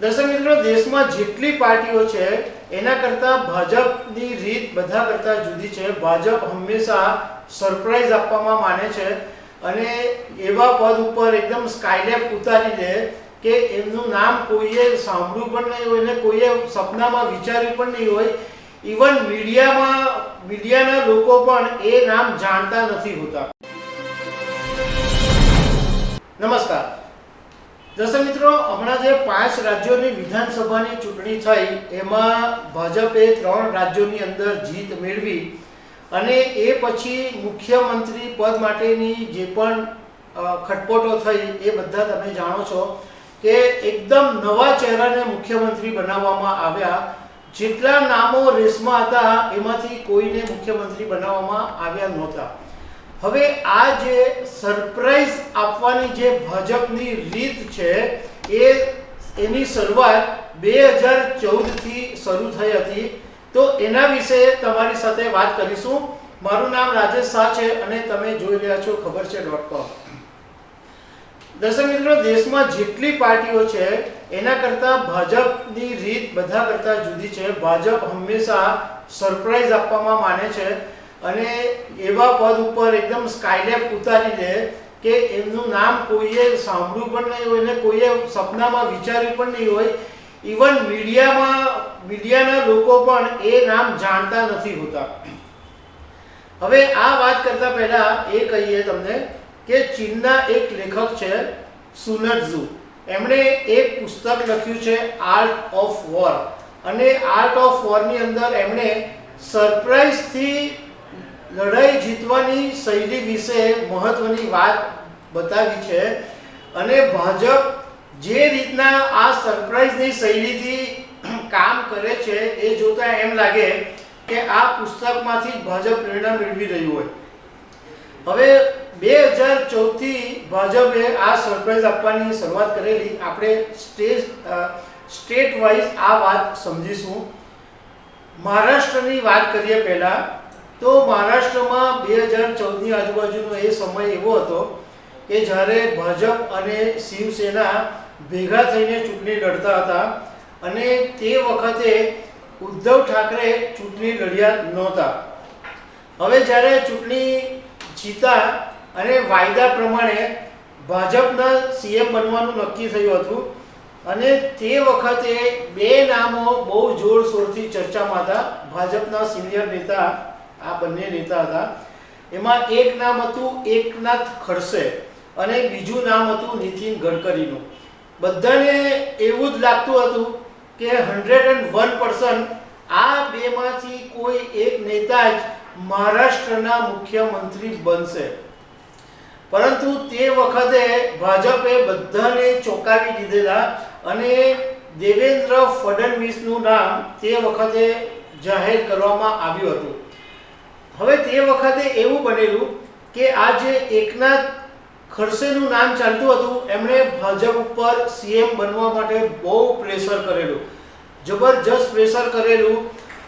દર્શક મિત્રો, દેશમાં જેટલી પાર્ટીઓ છે એના કરતાં ભાજપની રીત બધા કરતાં જુદી છે. ભાજપ હંમેશા સરપ્રાઈઝ આપવામાં માને છે અને એવા પદ ઉપર એકદમ સ્કાયલેપ ઉતારી દે કે એમનું નામ કોઈએ સાંભળ્યું પણ નહીં હોય ને કોઈએ સપનામાં વિચાર્યું પણ નહીં હોય. ઇવન મીડિયાના લોકો પણ એ નામ જાણતા નથી હોતા. નમસ્કાર દર્શક મિત્રો, હમણાં જે 5 રાજ્યોની વિધાનસભાની ચૂંટણી થઈ એમાં ભાજપે 3 રાજ્યોની અંદર જીત મેળવી અને એ પછી મુખ્યમંત્રી પદ માટેની જે પણ ખટપટો થઈ એ બધા તમે જાણો છો કે એકદમ નવા ચહેરાને મુખ્યમંત્રી બનાવવામાં આવ્યા. જેટલા નામો રેસમાં હતા એમાંથી કોઈને મુખ્યમંત્રી બનાવવામાં આવ્યા નહોતા. હવે આ જે સરપ્રાઈઝ આપવાની જે ભાજપની રીત છે એની શરૂઆત 2014થી શરૂ થઈ હતી. તો એના વિશે તમારી સાથે વાત કરીશું. મારું નામ રાજેશ શાહ છે અને તમે જોઈ રહ્યા છો ખબરછે.com. દર્શક મિત્રો, દેશમાં જેટલી પાર્ટીઓ છે એના કરતાં ભાજપની રીત બધા કરતાં જુદી છે. ભાજપ હંમેશા સરપ્રાઈઝ આપવામાં માને છે અને એવા પદ ઉપર એકદમ સ્કાયલેપ ઉતારી દે કે એમનું નામ કોઈએ સાંભળ્યું પણ નહીં હોય ને કોઈએ સપનામાં વિચાર્યું પણ નહીં હોય. ઇવન મીડિયાના લોકો પણ એ નામ જાણતા નથી હોતા. હવે આ વાત કરતા પહેલા એ કહીએ તમને કે ચીનના એક લેખક છે સુન ત્ઝુ. એમણે એક પુસ્તક લખ્યું છે આર્ટ ઓફ વોર અને આર્ટ ઓફ વોરની અંદર એમણે સરપ્રાઈઝથી લડાઈ જીતવાની શૈલી વિશે મહત્વની વાત બતાવી છે. અને ભાજપ જે રીતના આ સરપ્રાઈઝની શૈલીથી કામ કરે છે એ જોતા એમ લાગે કે આ પુસ્તકમાંથી ભાજપ પ્રેરણા મેળવી રહ્યું હોય. હવે 2014થી ભાજપે આ સરપ્રાઈઝ આપવાની શરૂઆત કરેલી. આપણે સ્ટેટ વાઇઝ આ વાત સમજીશું. મહારાષ્ટ્રની વાત કરીએ પહેલાં તો મહારાષ્ટ્રમાં 2014ની આજુબાજુનો એ સમય એવો હતો કે જ્યારે ભાજપ અને શિવસેના ભેગા થઈને ચૂંટણી લડતા હતા અને તે વખતે ઉદ્ધવ ઠાકરે ચૂંટણી લડ્યા નહોતા. હવે જ્યારે ચૂંટણી જીતા અને વાયદા પ્રમાણે ભાજપના સીએમ બનવાનું નક્કી થયું હતું અને તે વખતે 2 નામો બહુ જોરશોરથી ચર્ચામાં હતા. ભાજપના સિનિયર નેતા, આ બંને નેતા હતા. એમાં એક નામ હતું એકનાથ ખડસે અને બીજું નામ હતું નીતિન ગડકરીનું. બધાને એવું જ લાગતું હતું કે 101% આ બેમાંથી કોઈ એક નેતા જ મહારાષ્ટ્રના મુખ્યમંત્રી બનશે. પરંતુ તે વખતે ભાજપે બધાને ચોંકાવી દીધેલા અને દેવેન્દ્ર ફડણવીસનું નામ તે વખતે જાહેર કરવામાં આવ્યું હતું. હવે તે વખતે એવું બનેલું કે આ જે એકનાથ ખડસેનું નામ ચાલતું હતું એમણે ભાજપ ઉપર સીએમ બનવા માટે બહુ પ્રેશર કરેલું, જબરજસ્ત પ્રેશર કરેલું.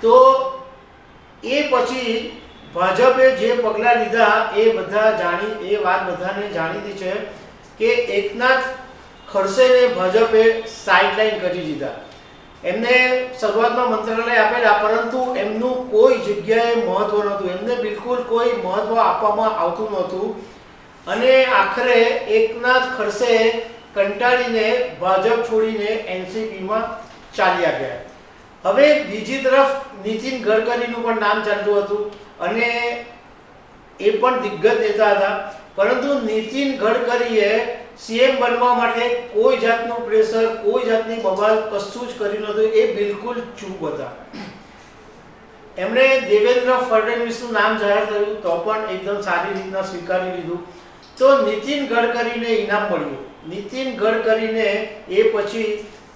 તો એ પછી ભાજપે જે પગલાં લીધા એ વાત બધાને જાણીતી છે કે એકનાથ ખડસેને ભાજપે સાઇડલાઇન કરી દીધા. એમને શરૂઆતમાં મંત્રાલય આપેલા પરંતુ એમનું કોઈ જગ્યાએ મહત્વ નહોતું. એમને બિલકુલ કોઈ મહત્વ આપવામાં આવતું નહોતું અને આખરે એકનાથ ખડસે કંટાળીને ભાજપ છોડીને એનસીપીમાં ચાલ્યા ગયા. હવે બીજી તરફ નીતિન ગડકરીનું પણ નામ ચાલતું હતું અને એ પણ દિગ્ગજ નેતા હતા. પરંતુ નીતિન ગડકરીએ સીએમ બનવા માટે કોઈ જાતનું પ્રેશર, કોઈ જાતની બબાલ કશું જ કર્યું નહોતું. એ બિલકુલ ચૂપ હતા. એમણે દેવેન્દ્ર ફડણવીસનું નામ જાહેર થયું તો પણ એકદમ સારી રીતના સ્વીકારી લીધું. તો નીતિન ગડકરીને ઇનામ મળ્યું. નીતિન ગડકરીને એ પછી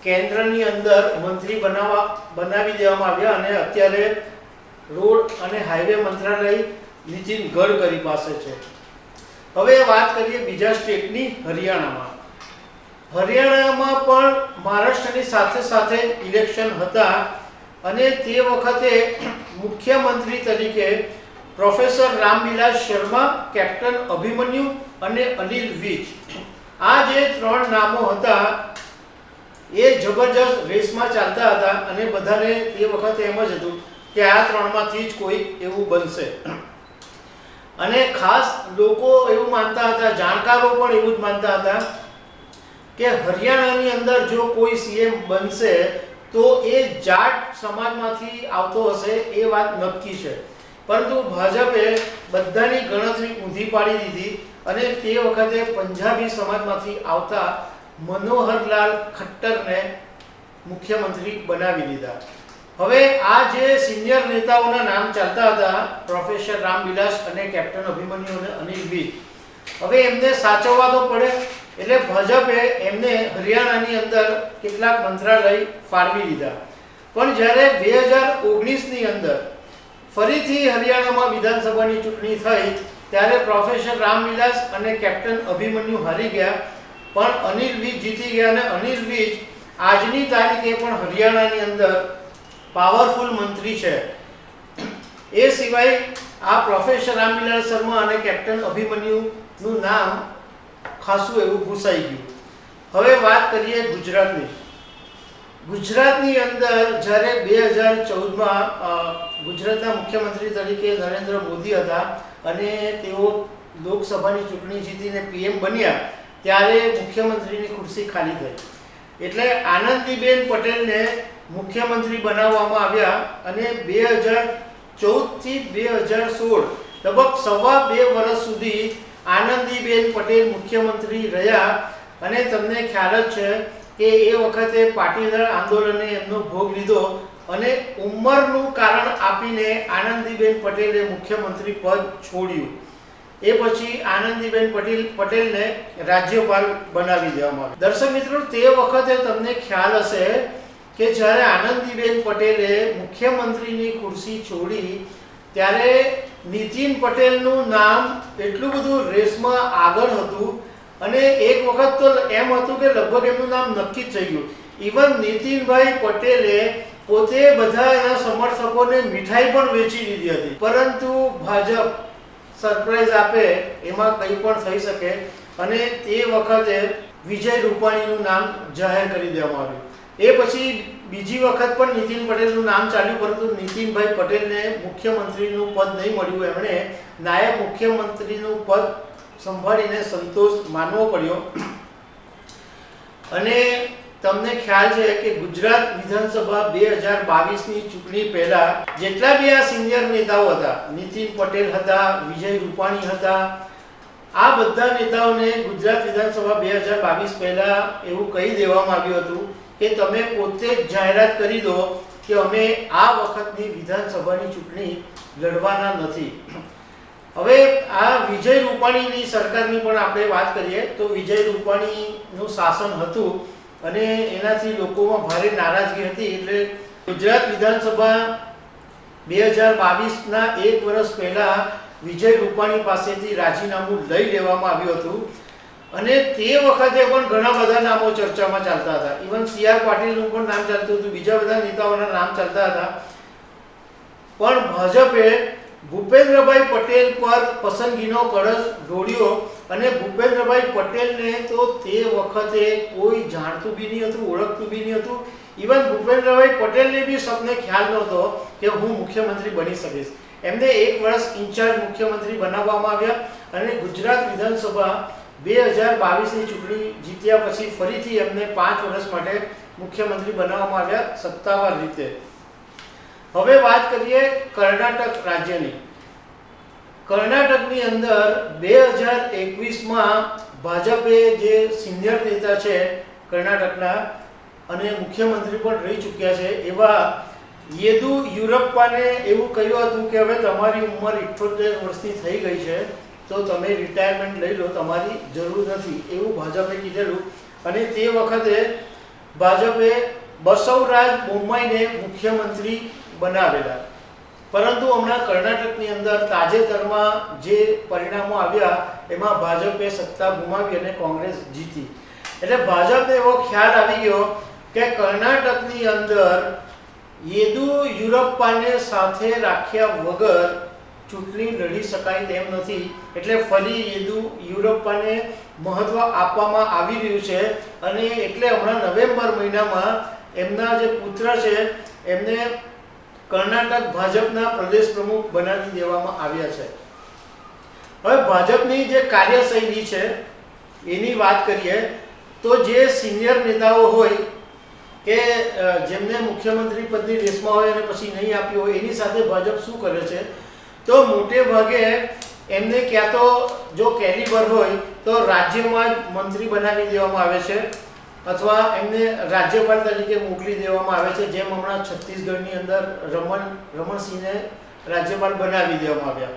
કેન્દ્રની અંદર મંત્રી બનાવી દેવામાં આવ્યા અને અત્યારે રોડ અને હાઈવે મંત્રાલય નીતિન ગડકરી પાસે છે. હવે વાત કરીએ બીજા સ્ટેટની, હરિયાણામાં. હરિયાણામાં પણ મહારાષ્ટ્રની સાથે ઇલેક્શન હતા અને તે વખતે મુખ્યમંત્રી તરીકે પ્રોફેસર રામવિલાસ શર્મા, કેપ્ટન અભિમન્યુ અને અનિલ વિજ, આ જે 3 નામો હતા એ જબરજસ્ત રેસમાં ચાલતા હતા અને બધાને એ વખતે એમ જ હતું કે આ ત્રણમાંથી જ કોઈ એવું બનશે. અને ખાસ લોકો એવું માનતા હતા, જાણકારો પણ એવું જ માનતા હતા કે હરિયાણાની અંદર જો કોઈ સીએમ બનશે તો એ જાટ સમાજમાંથી આવતો હશે, એ વાત નક્કી છે. પરંતુ ભાજપે બધાની ગણતરી ઊંધી પાડી દીધી અને તે વખતે પંજાબી સમાજમાંથી આવતા મનોહરલાલ ખટ્ટરને મુખ્યમંત્રી બનાવી દીધા. હવે આ જે સિનિયર નેતાઓના નામ ચાલતા હતા, પ્રોફેસર રામવિલાસ અને કેપ્ટન અભિમન્યુ અને અનિલ વિજ, હવે એમને સાચવવા તો પડે એટલે ભાજપે એમને હરિયાણાની અંદર કેટલાક મંત્રાલય ફાળવી દીધા. પણ જ્યારે 2019ની અંદર ફરીથી હરિયાણામાં વિધાનસભાની ચૂંટણી થઈ ત્યારે પ્રોફેસર રામવિલાસ અને કેપ્ટન અભિમન્યુ હારી ગયા, પણ અનિલ વિજ જીતી ગયા. અને અનિલ વિજ આજની તારીખે પણ હરિયાણાની અંદર પાવરફુલ મંત્રી છે. એ સિવાય આ પ્રોફેસર રામવિલાસ શર્મા અને કેપ્ટન અભિમન્યુનું નામ ખાસું એવું ભૂસાઈ ગયું. હવે વાત કરીએ ગુજરાતની. ગુજરાતની અંદર જ્યારે 2014માં ગુજરાતના મુખ્યમંત્રી તરીકે નરેન્દ્ર મોદી હતા અને તેઓ લોકસભાની ચૂંટણી જીતીને પીએમ બન્યા ત્યારે મુખ્યમંત્રીની ખુરશી ખાલી થઈ. એટલે આનંદીબેન પટેલને મુખ્યમંત્રી બનાવવામાં આવ્યા અને 2014થી 2016 લગભગ સવા 2 વર્ષ સુધી આનંદીબેન પટેલ મુખ્યમંત્રી રહ્યા. અને તમને ખ્યાલ જ છે કે એ વખતે પાટીદાર આંદોલને એમનો ભોગ લીધો અને ઉંમરનું કારણ આપીને આનંદીબેન પટેલે મુખ્યમંત્રી પદ છોડ્યું. એ પછી આનંદીબેન પટેલને રાજ્યપાલ બનાવી દેવામાં આવ્યા. દર્શક મિત્રો, તે વખતે તમને ખ્યાલ હશે કે જ્યારે આનંદીબેન પટેલે મુખ્યમંત્રીની ખુરશી છોડી ત્યારે નીતિન પટેલનું નામ એટલું બધું રેસમાં આગળ હતું અને એક વખત તો એમ હતું કે લગભગ એમનું નામ નક્કી જ થઈ ગયું. ઇવન નીતિનભાઈ પટેલે પોતે બધા એના સમર્થકોને મીઠાઈ પણ વેચી દીધી હતી. પરંતુ ભાજપ સરપ્રાઈઝ આપે એમાં કંઈ પણ થઈ શકે અને તે વખતે વિજય રૂપાણીનું નામ જાહેર કરી દેવામાં આવ્યું. એ પછી બીજી વખત પણ નીતિન પટેલનું નામ ચાલ્યું, પરંતુ નીતિનભાઈ પટેલને મુખ્યમંત્રીનું પદ નહીં મળ્યું. એમણે નાયબ મુખ્યમંત્રીનું પદ સંભાળીને સંતોષ માનવો પડ્યો. અને તમને ખ્યાલ છે કે ગુજરાત વિધાનસભા 2022ની ચૂંટણી પહેલા જેટલા બી આ સિનિયર નેતાઓ હતા, નીતિન પટેલ હતા, વિજય રૂપાણી હતા, આ બધા નેતાઓને ગુજરાત વિધાનસભા 2022 પહેલા એવું કહી દેવામાં આવ્યું હતું કે તમે પોતે જ જાહેરાત કરી દો કે અમે આ વખતની વિધાનસભાની ચૂંટણી લડવાના નથી. હવે આ વિજય રૂપાણીની સરકારની પણ આપણે વાત કરીએ તો વિજય રૂપાણીનું શાસન હતું અને એનાથી લોકોમાં ભારે નારાજગી હતી. એટલે ગુજરાત વિધાનસભા 2022ના 1 વર્ષ પહેલા વિજય રૂપાણી પાસેથી રાજીનામું લઈ લેવામાં આવ્યું હતું અને તે વખતે પણ ઘણા બધા નામો ચર્ચામાં ચાલતા હતા. ઇવન CR પાટીલનું પણ નામ ચાલતું હતું, બીજા બધા નેતાઓના નામ ચાલતા હતા. પણ ભાજપે ભૂપેન્દ્રભાઈ પટેલ પર પસંદગીનો કળશ ઢોળ્યો અને ભૂપેન્દ્રભાઈ પટેલને તો તે વખતે કોઈ જાણતું બી નહીં હતું, ઓળખતું બી નહીં હતું. ઇવન ભૂપેન્દ્રભાઈ પટેલને બી સપને ખ્યાલ નહોતો કે હું મુખ્યમંત્રી બની શકીશ. એમને 1 વર્ષ ઇન્ચાર્જ મુખ્યમંત્રી બનાવવામાં આવ્યા અને ગુજરાત વિધાનસભા 2022ની ચૂંટણી જીત્યા પછી ફરીથી એમને 5 વર્ષ માટે મુખ્યમંત્રી બનાવવામાં આવ્યા સત્તાવાર રીતે. હવે વાત કરીએ કર્ણાટક રાજ્યની. કર્ણાટકની અંદર 2021માં ભાજપે જે સિનિયર નેતા છે કર્ણાટકના અને મુખ્યમંત્રી પણ રહી ચૂક્યા છે એવા યેદુયુરપ્પાને એવું કહ્યું હતું કે હવે તમારી ઉંમર 78 વર્ષની થઈ ગઈ છે તો તમે રિટાયરમેન્ટ લઈ લો, તમારી જરૂર નથી, એવું ભાજપે કીધેલું. અને તે વખતે ભાજપે બસવરાજ બોમ્માઈને મુખ્યમંત્રી બનાવેલા. પરંતુ હમણાં કર્ણાટકની અંદર તાજેતરમાં જે પરિણામો આવ્યા એમાં ભાજપે સત્તા ગુમાવી અને કોંગ્રેસ જીતી. એટલે ભાજપને એવો ખ્યાલ આવી ગયો કે કર્ણાટકની અંદર યેદુયુરપ્પાને સાથે રાખ્યા વગર ચૂંટણી લડી શકાય તેમ નથી, એટલે ફરી યુરોપાને મહત્વ આપવામાં આવી રહ્યું છે અને એટલે હમણાં નવેમ્બર મહિનામાં એમના જે પુત્ર છે એમને કર્ણાટક ભાજપના પ્રદેશ પ્રમુખ બનાવી દેવામાં આવ્યા છે. હવે ભાજપની જે કાર્યશૈલી છે એની વાત કરીએ તો જે સિનિયર નેતાઓ હોય કે જેમને મુખ્યમંત્રી પદની રેસમાં હોય અને પછી નહીં આપ્યું હોય એની સાથે ભાજપ શું કરે છે તો મોટે ભાગે એમને ક્યાં તો જો કેલિબર હોય તો રાજ્યમાં જ મંત્રી બનાવી દેવામાં આવે છે અથવા એમને રાજ્યપાલ તરીકે મોકલી દેવામાં આવે છે, જેમ હમણાં છત્તીસગઢની અંદર રમણસિંહને રાજ્યપાલ બનાવી દેવામાં આવ્યા,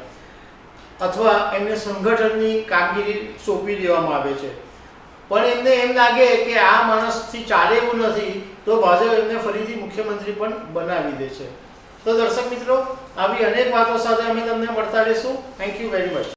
અથવા એમને સંગઠનની કામગીરી સોંપી દેવામાં આવે છે. પણ એમને એમ લાગે કે આ માણસથી ચાલે એવું નથી તો ભાજપ એમને ફરીથી મુખ્યમંત્રી પણ બનાવી દે છે. તો દર્શક મિત્રો, આવી અનેક વાતો સાથે અમે તમને મળતા રહીશું. Thank you very much.